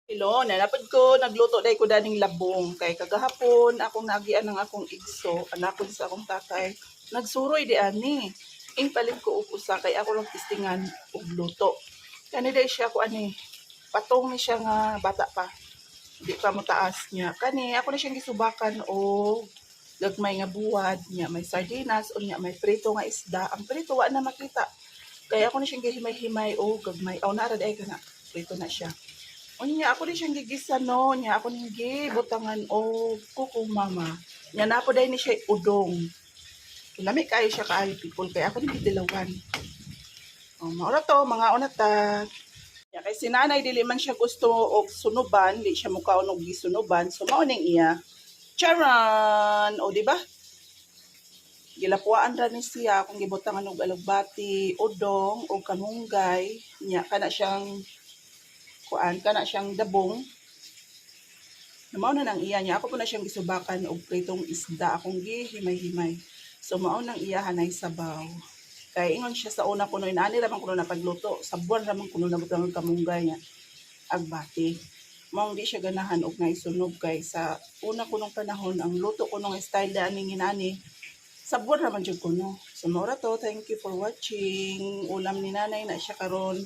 Hello, nanapod ko, nagluto day ko daning labong. Kay kagahapon, akong nagian ng akong igso, anakon sa akong tatay. Nagsuroy di ani. Ing palit ko upusa, kay ako lang tistingan og luto. Kani day siya ko ani, patong ni siya nga bata pa. Di pa mo taas niya. Kani, ako na siyang gisubakan o gagmay nga buwad niya. May sardinas o niya, may prito nga isda. Ang prito, wa na makita. Kaya ako na siyang gihimay-himay o gagmay. O, narad ay ka na. Prito na siya. Unya ako din siyang gigisa no, nya ako ning gibutangan og kuko mama. Nya napo day ni siya udong. Lami kayo siya kaayo people kay ako din gitilawan. Oh, maura to mga unata. Ya kay sinanay dili man siya gusto og sunuban, di siya mukaon og gisunuban. So mao ning iya. Charan, o di ba? Gilapuan ra ni siya kung gibutangan og alugbati, udong o kamunggay, nya kana siyang kuan kana siyang dabong. Mao na nang iya niya. Ako po na siyang gisubakan og pritong isda akong gihimay-himay. So mao nang iya hanay sabaw. Kay ingon siya sa una kuno inani ra man kuno na pagluto. Sa buwan ra man kuno nabutang kamunggay niya agbati. Mao di siya ganahan og nga isunog kay sa una kunong panahon ang luto kunong style da aning inani. Sa buwan ra man jud kuno. So mao ra to. Thank you for watching. Ulam ni nanay na siya karon.